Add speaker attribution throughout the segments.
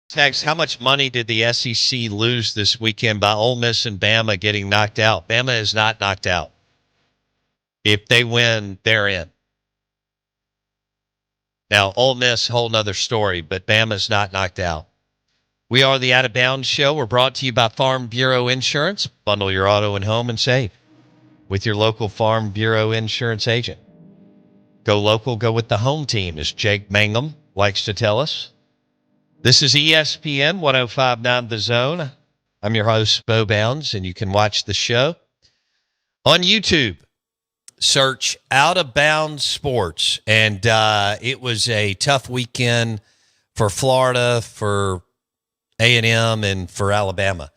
Speaker 1: Tex, how much money did the SEC lose this weekend by Ole Miss and Bama getting knocked out? Bama is not knocked out. If they win, they're in. Now, Ole Miss, whole nother story, but Bama's not knocked out. We are the Out of Bounds Show. We're brought to you by Farm Bureau Insurance. Bundle your auto and home and save with your local Farm Bureau Insurance agent. Go local, go with the home team, as Jake Mangum likes to tell us. This is ESPN 1059 The Zone. I'm your host, Bo Bounds, and you can watch the show on YouTube. Search Out of Bounds Sports. And it was a tough weekend for Florida, for A&M, and for Alabama.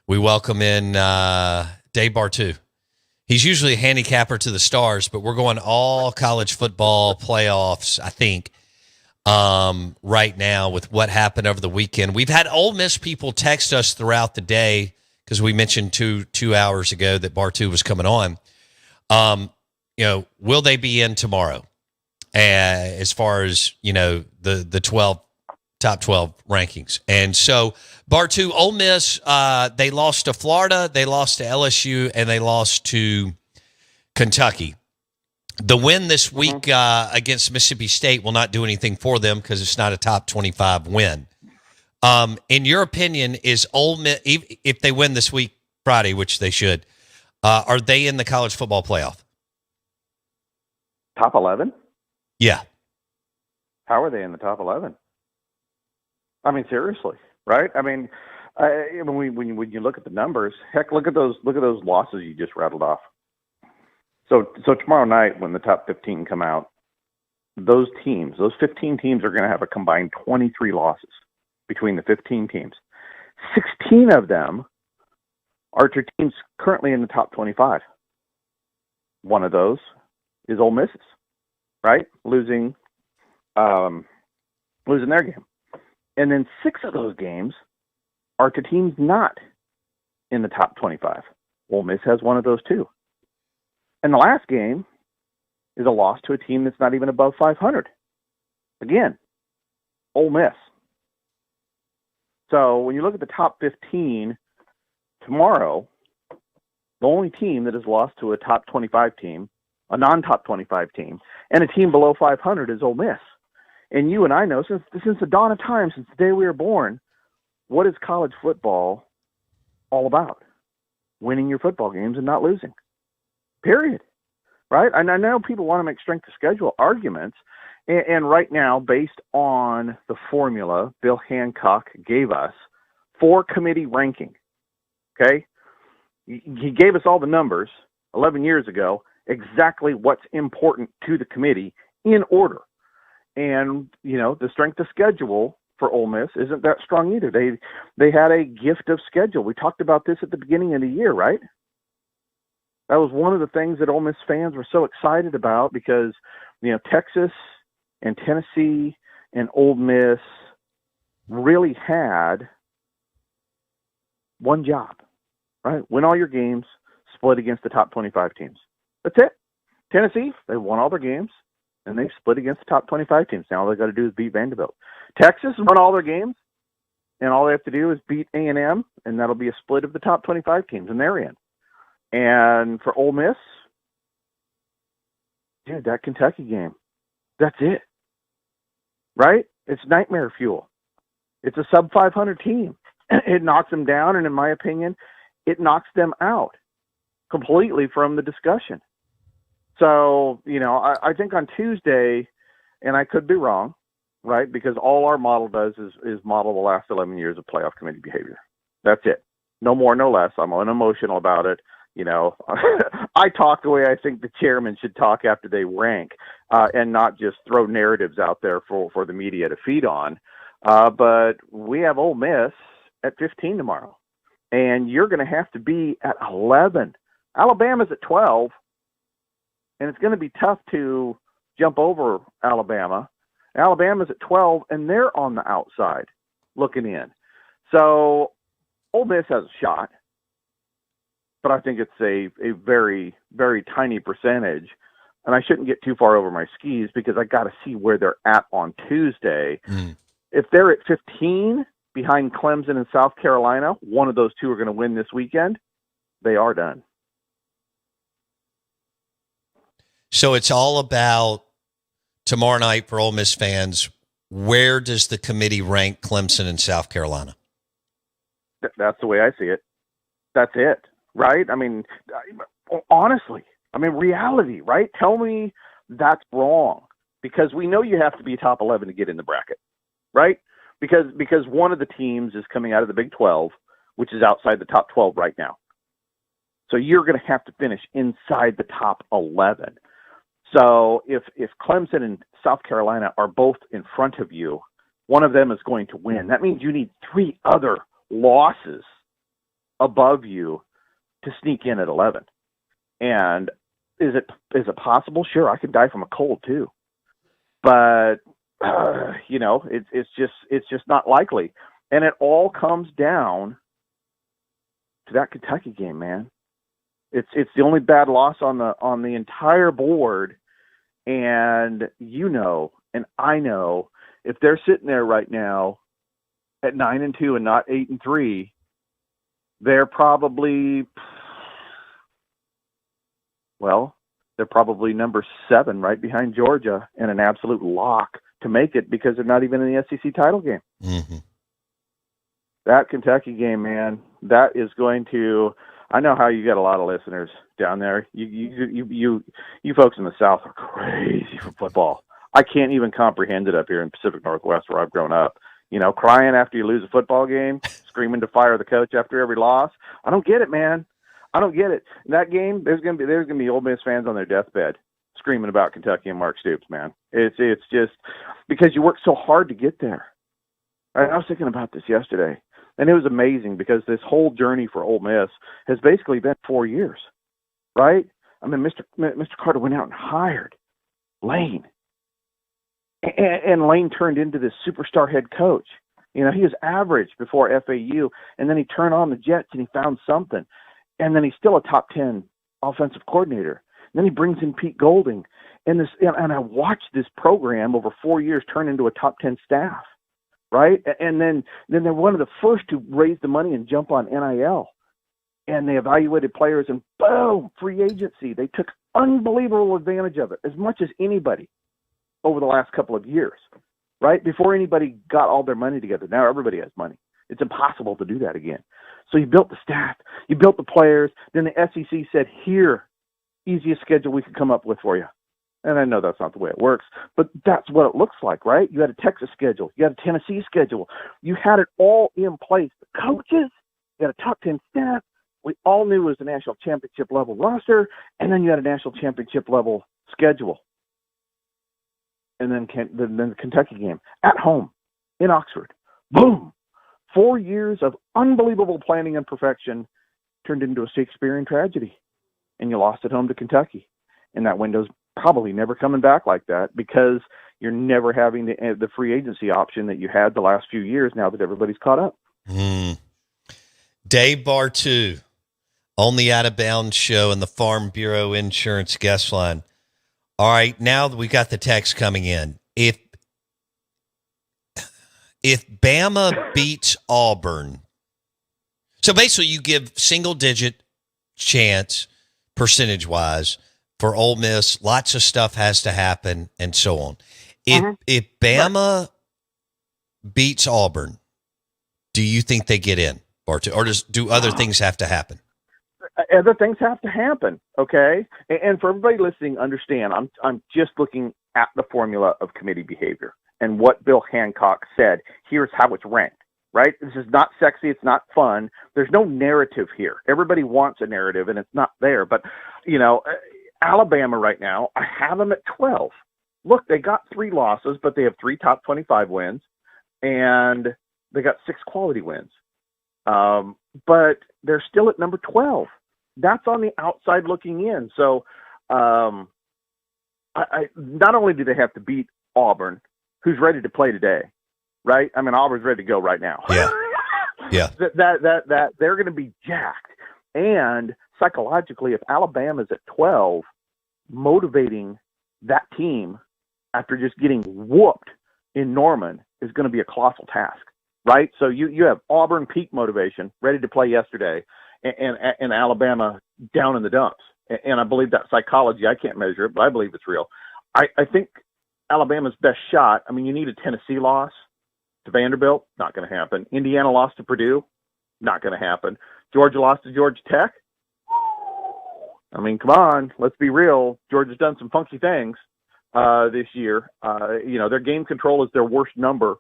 Speaker 1: We welcome in Dave Bartoo. He's usually a handicapper to the stars, but we're going all college football playoffs, I think, right now with what happened over the weekend. We've had Ole Miss people text us throughout the day because we mentioned two hours ago that Bartoo was coming on. Will they be in tomorrow? As far as, the 12 top 12 rankings. And so Bartoo, Ole Miss, they lost to Florida, they lost to LSU, and they lost to Kentucky. The win this week against Mississippi State will not do anything for them because it's not a top 25 win. In your opinion, is Ole Miss, if they win this week, Friday, which they should, are they in the college football playoff?
Speaker 2: Top 11?
Speaker 1: Yeah.
Speaker 2: How are they in the top 11? I mean, seriously, right? I mean, when you look at the numbers, heck, look at those losses you just rattled off. So tomorrow night when the top 15 come out, those 15 teams are going to have a combined 23 losses between the 15 teams. 16 of them are to teams currently in the top 25. One of those is Ole Miss's, right? Losing their game. And then 6 of those games are to teams not in the top 25. Ole Miss has one of those too. And the last game is a loss to a team that's not even above 500. Again, Ole Miss. So when you look at the top 15 tomorrow, the only team that has lost to a top 25 team, a non-top 25 team, and a team below 500 is Ole Miss. And you and I know, since the dawn of time, since the day we were born, what is college football all about? Winning your football games and not losing. Period. Right? And I know people want to make strength of schedule arguments, and right now, based on the formula Bill Hancock gave us for committee ranking, okay? He gave us all the numbers 11 years ago, exactly what's important to the committee in order. And, the strength of schedule for Ole Miss isn't that strong either. They had a gift of schedule. We talked about this at the beginning of the year, right? That was one of the things that Ole Miss fans were so excited about because, Texas and Tennessee and Ole Miss really had one job, right? Win all your games, split against the top 25 teams. That's it. Tennessee, they won all their games, and they split against the top 25 teams. Now all they got to do is beat Vanderbilt. Texas won all their games, and all they have to do is beat A&M, and that'll be a split of the top 25 teams, and they're in. And for Ole Miss, dude, that Kentucky game, that's it. Right? It's nightmare fuel. It's a sub-500 team. It knocks them down, and in my opinion, it knocks them out completely from the discussion. So, I think on Tuesday, and I could be wrong, right, because all our model does is model the last 11 years of playoff committee behavior. That's it. No more, no less. I'm unemotional about it. I talk the way I think the chairman should talk after they rank, and not just throw narratives out there for the media to feed on. But we have Ole Miss at 15 tomorrow, and you're going to have to be at 11. Alabama's at 12, and it's going to be tough to jump over Alabama. Alabama's at 12, and they're on the outside looking in. So Ole Miss has a shot, but I think it's a very, very tiny percentage. And I shouldn't get too far over my skis because I got to see where they're at on Tuesday. If they're at 15, behind Clemson and South Carolina, one of those two are going to win this weekend. They are done.
Speaker 1: So it's all about tomorrow night for Ole Miss fans. Where does the committee rank Clemson and South Carolina?
Speaker 2: That's the way I see it. That's it, right? I mean, honestly, reality, right? Tell me that's wrong, because we know you have to be top 11 to get in the bracket, right? Because one of the teams is coming out of the Big 12, which is outside the top 12 right now. So you're going to have to finish inside the top 11. So if Clemson and South Carolina are both in front of you, one of them is going to win. That means you need 3 other losses above you to sneak in at 11. And is it possible? Sure, I could die from a cold too, but it's just not likely. And it all comes down to that Kentucky game, man. It's the only bad loss on the entire board, and and I know if they're sitting there right now at 9-2 and not 8-3, they're probably number 7 right behind Georgia and an absolute lock to make it, because they're not even in the SEC title game.
Speaker 1: Mm-hmm.
Speaker 2: That Kentucky game, man, that is going to. I know how you got a lot of listeners down there. You folks in the South are crazy for football. I can't even comprehend it up here in Pacific Northwest where I've grown up. Crying after you lose a football game, screaming to fire the coach after every loss. I don't get it, man. I don't get it. In that game, there's gonna be Ole Miss fans on their deathbed screaming about Kentucky and Mark Stoops, man. It's just because you worked so hard to get there. I was thinking about this yesterday, and it was amazing because this whole journey for Ole Miss has basically been 4 years, right? I mean, Mr. Carter went out and hired Lane, and Lane turned into this superstar head coach. He was average before FAU, and then he turned on the Jets and he found something, and then he's still a top 10 offensive coordinator. And then he brings in Pete Golding, and I watched this program over 4 years turn into a top 10 staff. Right. And then they're one of the first to raise the money and jump on NIL, and they evaluated players, and boom, free agency. They took unbelievable advantage of it, as much as anybody over the last couple of years, right? Before anybody got all their money together. Now everybody has money. It's impossible to do that again. So you built the staff, you built the players. Then the SEC said, here, easiest schedule we could come up with for you. And I know that's not the way it works, but that's what it looks like, right? You had a Texas schedule. You had a Tennessee schedule. You had it all in place. The coaches, you had a top 10 staff. We all knew it was a national championship level roster, and then you had a national championship level schedule. And then the Kentucky game at home in Oxford. Boom. 4 years of unbelievable planning and perfection turned into a Shakespearean tragedy, and you lost at home to Kentucky. And that window's probably never coming back like that, because you're never having the free agency option that you had the last few years now that everybody's caught up.
Speaker 1: Dave Bartoo on the Out of Bounds show and the Farm Bureau Insurance guest line. All right, now that we got the text coming in, if Bama beats Auburn, so basically you give single-digit chance percentage-wise for Ole Miss, lots of stuff has to happen, and so on. If Bama beats Auburn, do you think they get in, Bartoo, or do other things have to happen?
Speaker 2: Other things have to happen, okay? And for everybody listening, understand, I'm just looking at the formula of committee behavior and what Bill Hancock said. Here's how it's ranked, right? This is not sexy. It's not fun. There's no narrative here. Everybody wants a narrative, and it's not there. But, Alabama right now, I have them at 12. Look, they got 3 losses, but they have 3 top 25 wins, and they got 6 quality wins. But they're still at number 12. That's on the outside looking in. So I not only do they have to beat Auburn, who's ready to play today, right? I mean, Auburn's ready to go right now.
Speaker 1: Yeah. Yeah.
Speaker 2: that they're going to be jacked. And psychologically, if Alabama's at 12, motivating that team after just getting whooped in Norman is going to be a colossal task, right? So you have Auburn peak motivation, ready to play yesterday, and Alabama down in the dumps. And I believe that psychology. I can't measure it, but I believe it's real. I think Alabama's best shot, I mean, you need a Tennessee loss to Vanderbilt, not going to happen. Indiana lost to Purdue, not going to happen. Georgia lost to Georgia Tech. I mean, come on, let's be real. Georgia's done some funky things this year. Their game control is their worst number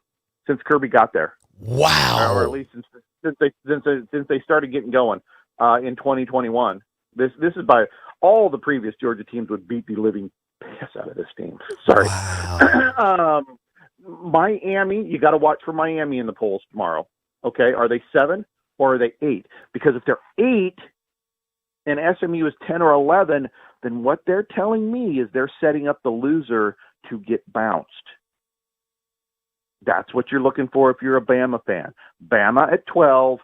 Speaker 2: since Kirby got there.
Speaker 1: Wow.
Speaker 2: Or at least since they started getting going in 2021. This is by all the previous Georgia teams would beat the living piss out of this team. Sorry.
Speaker 1: Wow.
Speaker 2: Miami, you got to watch for Miami in the polls tomorrow. Okay, are they 7 or are they 8? Because if they're 8 and SMU is 10 or 11, then what they're telling me is they're setting up the loser to get bounced. That's what you're looking for if you're a Bama fan. Bama at 12,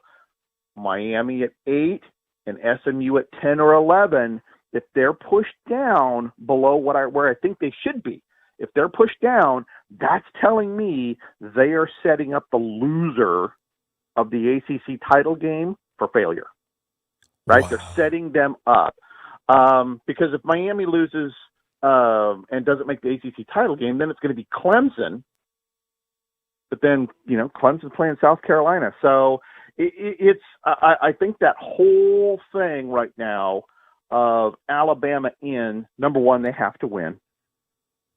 Speaker 2: Miami at 8, and SMU at 10 or 11. If they're pushed down below where I think they should be, if they're pushed down, that's telling me they are setting up the loser of the ACC title game for failure. Right? Wow. They're setting them up. Because if Miami loses and doesn't make the ACC title game, then it's going to be Clemson. But then, Clemson's playing South Carolina. So I think that whole thing right now of Alabama in, number one, they have to win.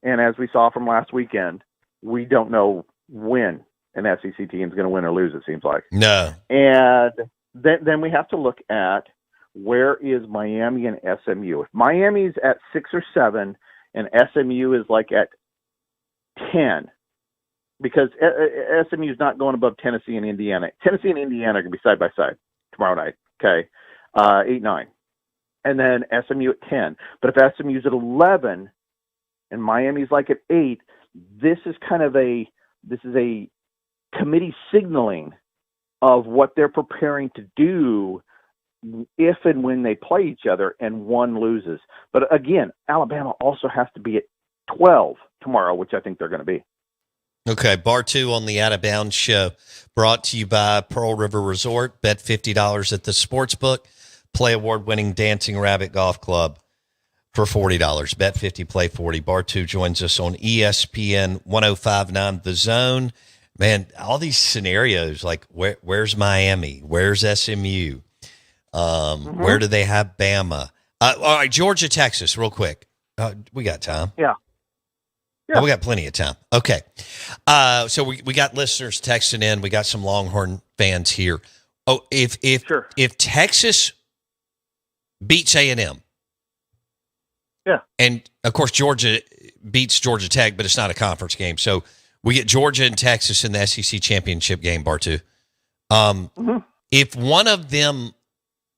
Speaker 2: And as we saw from last weekend, we don't know when an SEC team is going to win or lose, it seems like.
Speaker 1: No.
Speaker 2: And then we have to look at where is Miami and SMU. If Miami's at 6 or 7 and SMU is like at 10, because SMU is not going above Tennessee and Indiana. Tennessee and Indiana are going to be side by side tomorrow night, okay, 8-9. And then SMU at 10. But if SMU's at 11 and Miami's like at 8, this is a committee signaling of what they're preparing to do if and when they play each other and one loses. But again, Alabama also has to be at 12 tomorrow, which I think they're going to be.
Speaker 1: Okay, Bartoo on the Out of Bounds show, brought to you by Pearl River Resort. Bet $50 at the Sportsbook. Play award-winning Dancing Rabbit Golf Club for $40. Bet 50, play 40. Bartoo joins us on ESPN 105.9 The Zone. Man, all these scenarios, like where's Miami? Where's SMU? Where do they have Bama? All right, Georgia, Texas, real quick. We got time.
Speaker 2: Yeah.
Speaker 1: Oh, we got plenty of time. Okay. So we got listeners texting in. We got some Longhorn fans here. Oh, if Texas beats A&M.
Speaker 2: Yeah.
Speaker 1: And of course Georgia beats Georgia Tech, but it's not a conference game. So we get Georgia and Texas in the SEC championship game, Bartoo. If one of them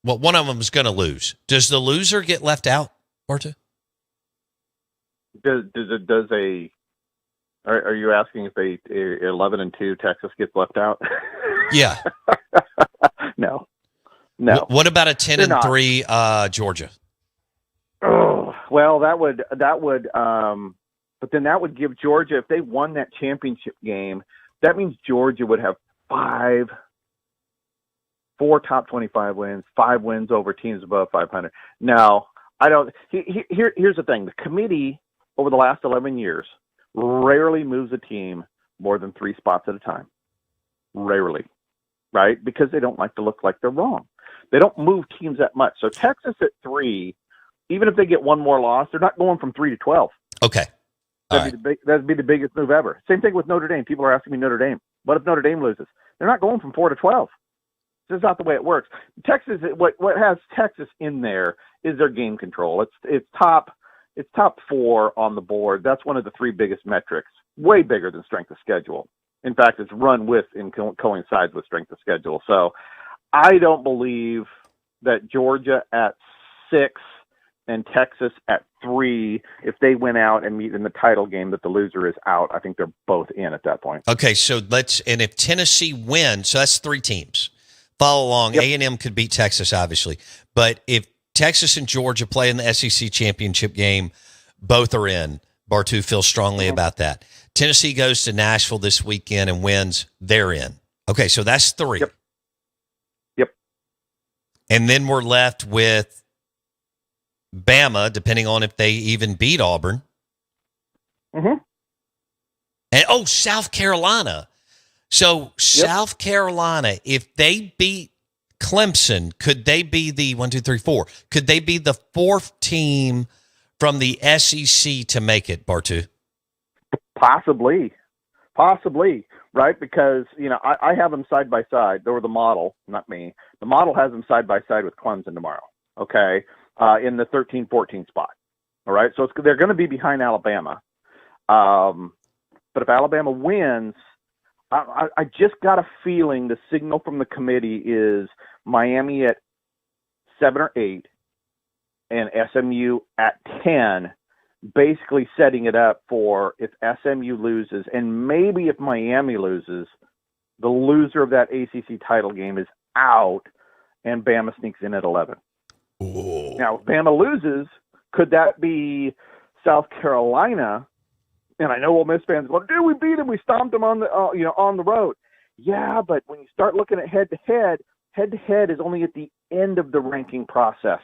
Speaker 1: is going to lose, does the loser get left out, Bartoo?
Speaker 2: Are you asking if 11-2 Texas gets left out?
Speaker 1: Yeah.
Speaker 2: No.
Speaker 1: What about a 10-3 Georgia?
Speaker 2: Oh, well, that would, but then that would give Georgia, if they won that championship game, that means Georgia would have 4 top 25 wins, 5 wins over teams above 500. No, I don't. Here's the thing: the committee over the last 11 years rarely moves a team more than 3 spots at a time. Rarely, right? Because they don't like to look like they're wrong. They don't move teams that much. So Texas at 3, even if they get one more loss, they're not going from 3 to 12.
Speaker 1: Okay.
Speaker 2: That'd be the biggest move ever. Same thing with Notre Dame. People are asking me Notre Dame. What if Notre Dame loses? They're not going from 4 to 12. This is not the way it works. Texas, what has Texas in there is their game control. It's top 4 on the board. That's one of the 3 biggest metrics, way bigger than strength of schedule. In fact, it's run with and coincides with strength of schedule. So I don't believe that Georgia at 6 and Texas at 3, if they win out and meet in the title game, that the loser is out. I think they're both in at that point.
Speaker 1: Okay, so and if Tennessee wins, so that's 3 teams. Follow along.
Speaker 2: Yep.
Speaker 1: A&M could beat Texas, obviously. But if Texas and Georgia play in the SEC championship game, both are in. Bartoo feels strongly about that. Tennessee goes to Nashville this weekend and wins, they're in. Okay, so that's 3.
Speaker 2: Yep.
Speaker 1: And then we're left with Bama, depending on if they even beat Auburn.
Speaker 2: Mm-hmm.
Speaker 1: And, South Carolina. So South Carolina, if they beat Clemson, could they be the 1, 2, 3, 4? Could they be the 4th team from the SEC to make it, Bartoo?
Speaker 2: Possibly, right? Because, I have them side by side. They were the model, not me. The model has them side by side with Clemson tomorrow, okay, in the 13-14 spot. All right, so they're going to be behind Alabama. But if Alabama wins, I just got a feeling the signal from the committee is Miami at 7 or 8 and SMU at 10, basically setting it up for if SMU loses and maybe if Miami loses, the loser of that ACC title game is out and Bama sneaks in at 11.
Speaker 1: Ooh.
Speaker 2: Now, if Bama loses, could that be South Carolina? And I know Ole Miss fans go, dude, we beat them. We stomped them on the road. Yeah, but when you start looking at head-to-head is only at the end of the ranking process.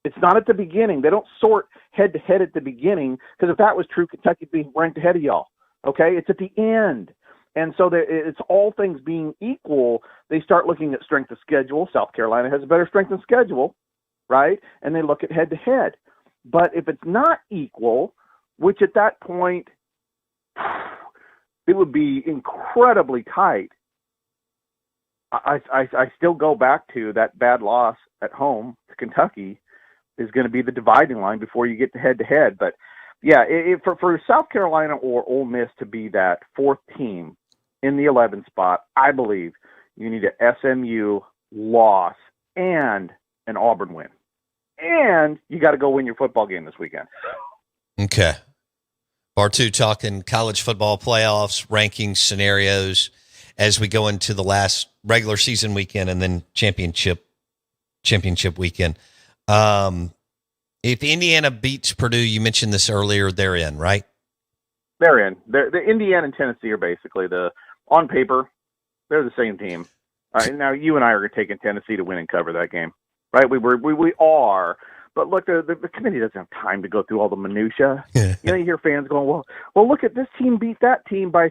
Speaker 2: It's not at the beginning. They don't sort head-to-head at the beginning, because if that was true, Kentucky'd be ranked ahead of y'all. Okay? It's at the end. And so it's all things being equal, they start looking at strength of schedule. South Carolina has a better strength of schedule, right? And they look at head-to-head. But if it's not equal, which at that point, it would be incredibly tight. I still go back to that bad loss at home to Kentucky is going to be the dividing line before you get to head-to-head. But, yeah, for South Carolina or Ole Miss to be that 4th team in the 11th spot, I believe you need a SMU loss and an Auburn win. And you got to go win your football game this weekend.
Speaker 1: Okay. Bartoo talking college football playoffs, rankings, scenarios as we go into the last regular season weekend and then championship weekend. If Indiana beats Purdue, you mentioned this earlier, they're in, right?
Speaker 2: They're in. The Indiana and Tennessee are basically on paper, they're the same team. Now you and I are taking Tennessee to win and cover that game, right? We are. But look, the committee doesn't have time to go through all the minutia. You hear fans going, well, look at this team beat that team by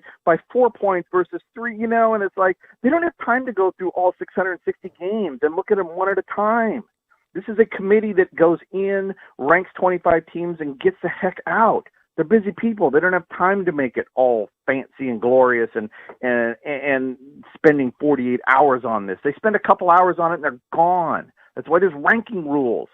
Speaker 2: 4 points versus 3, and it's like they don't have time to go through all 660 games and look at them one at a time. This is a committee that goes in, ranks 25 teams, and gets the heck out. They're busy people. They don't have time to make it all fancy and glorious and spending 48 hours on this. They spend a couple hours on it and they're gone. That's why there's ranking rules.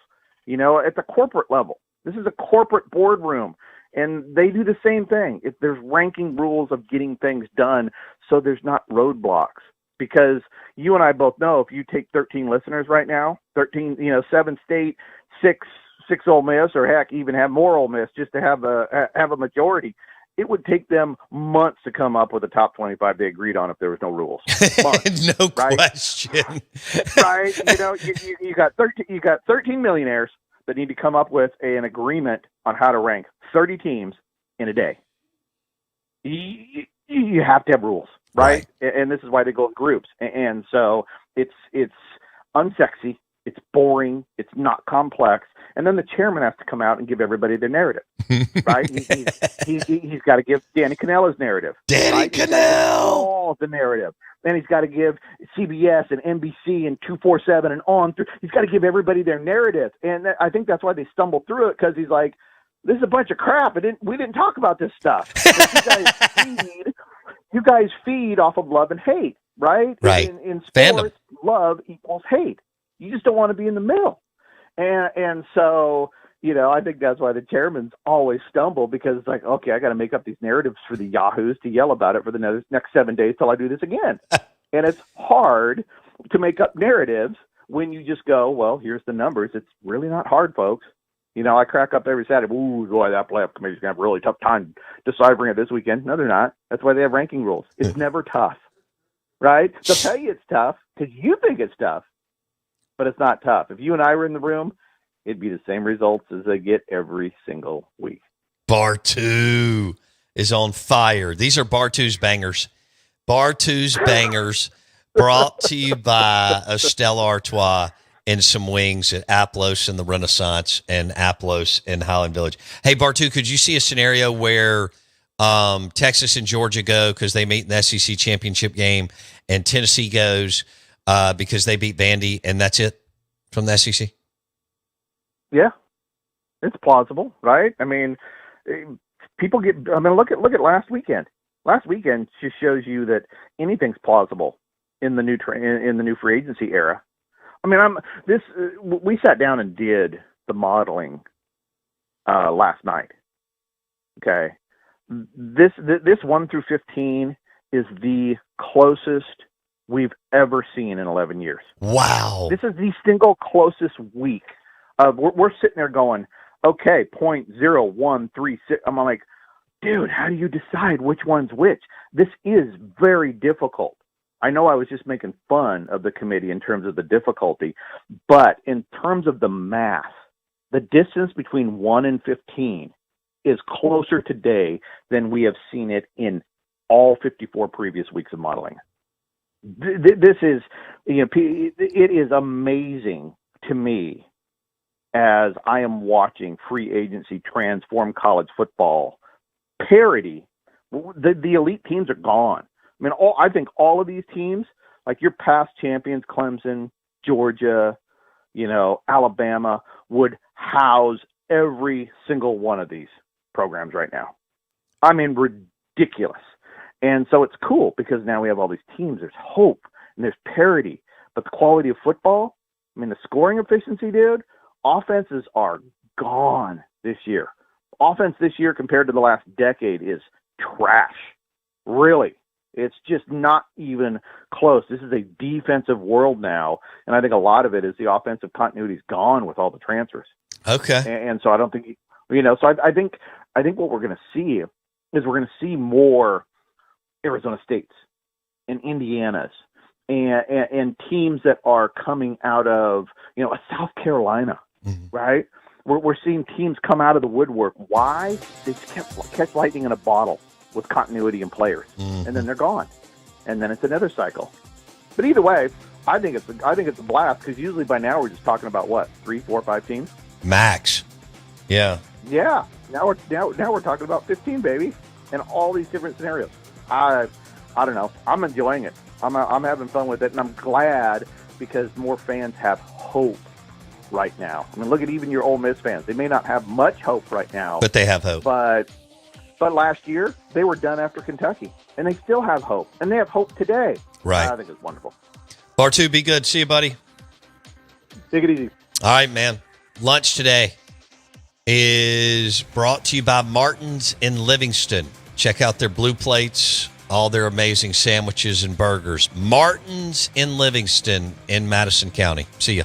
Speaker 2: At the corporate level. This is a corporate boardroom, and they do the same thing. There's ranking rules of getting things done so there's not roadblocks. Because you and I both know if you take 13 listeners right now, 13, 7 State, 6 Ole Miss, or heck, even have more Ole Miss just to have a majority, it would take them months to come up with a top 25 they agreed on if there was no rules. Months,
Speaker 1: no
Speaker 2: right?
Speaker 1: question.
Speaker 2: Right? You got 13 millionaires that need to come up with an agreement on how to rank 30 teams in a day. You have to have rules, right? And this is why they go in groups. And so it's unsexy, it's boring, it's not complex. And then the chairman has to come out and give everybody their narrative, right? He's got to give Danny Cannell his narrative.
Speaker 1: Danny Cannell!
Speaker 2: All the narrative. Then he's got to give CBS and NBC and 247 and on through. He's got to give everybody their narrative. And I think that's why they stumbled through it, because he's like, this is a bunch of crap. We didn't talk about this stuff. You guys feed off of love and hate, right?
Speaker 1: Right.
Speaker 2: In sports,
Speaker 1: Fandom.
Speaker 2: Love equals hate. You just don't want to be in the middle. And so, I think that's why the chairmans always stumble, because it's like, okay, I got to make up these narratives for the yahoos to yell about it for the next 7 days till I do this again. And it's hard to make up narratives when you just go, well, here's the numbers. It's really not hard, folks. I crack up every Saturday. Ooh, boy, that playoff committee's going to have a really tough time deciphering it this weekend. No, they're not. That's why they have ranking rules. It's never tough, right? They'll tell you it's tough because you think it's tough, but it's not tough. If you and I were in the room, it'd be the same results as they get every single week.
Speaker 1: Bartoo is on fire. These are Bartoo's bangers. Bartoo's Bangers, brought to you by a Stella Artois and some wings at Aplos in the Renaissance and Aplos in Highland Village. Hey, Bartoo, could you see a scenario where Texas and Georgia go because they meet in the SEC championship game, and Tennessee goes because they beat Vandy, and that's it from the SEC?
Speaker 2: Yeah, it's plausible, right? I mean, people get. I mean, look at last weekend. Last weekend just shows you that anything's plausible in the new in the new free agency era. I mean, we sat down and did the modeling last night. Okay, this 1 through 15 is the closest we've ever seen in 11 years.
Speaker 1: Wow!
Speaker 2: This is the single closest week. We're sitting there going, okay, 0.0136. I'm like, dude, how do you decide which one's which? This is very difficult. I know I was just making fun of the committee in terms of the difficulty, but in terms of the math, the distance between 1 and 15 is closer today than we have seen it in all 54 previous weeks of modeling. This is, it is amazing to me as I am watching free agency transform college football. Parity, the elite teams are gone. I mean, I think all of these teams, like your past champions, Clemson, Georgia, Alabama, would house every single one of these programs right now. I mean, ridiculous. And so it's cool because now we have all these teams. There's hope and there's parity. But the quality of football, I mean, the scoring efficiency, dude, offenses are gone this year. Offense this year compared to the last decade is trash. Really. It's just not even close. This is a defensive world now, and I think a lot of it is the offensive continuity is gone with all the transfers.
Speaker 1: Okay.
Speaker 2: And so I don't think, so I think what we're going to see is we're going to see more Arizona States and Indianas and teams that are coming out of, a South Carolina, right? We're seeing teams come out of the woodwork. Why? They just catch lightning in a bottle with continuity and players, and then they're gone, and then it's another cycle. But either way, I think it's a blast because usually by now we're just talking about what 3, 4, 5 teams max.
Speaker 1: Yeah.
Speaker 2: Now we're talking about 15, baby, and all these different scenarios. I don't know. I'm enjoying it. I'm having fun with it, and I'm glad because more fans have hope right now. I mean, look at even your Ole Miss fans. They may not have much hope right now,
Speaker 1: but they have hope.
Speaker 2: But last year they were done after Kentucky, and they still have hope, and they have hope today.
Speaker 1: Right.
Speaker 2: I think it's wonderful.
Speaker 1: Bartoo, be good. See you, buddy.
Speaker 2: Take it easy.
Speaker 1: All right, man. Lunch today is brought to you by Martin's in Livingston. Check out their blue plates, all their amazing sandwiches and burgers. Martin's in Livingston in Madison County. See ya.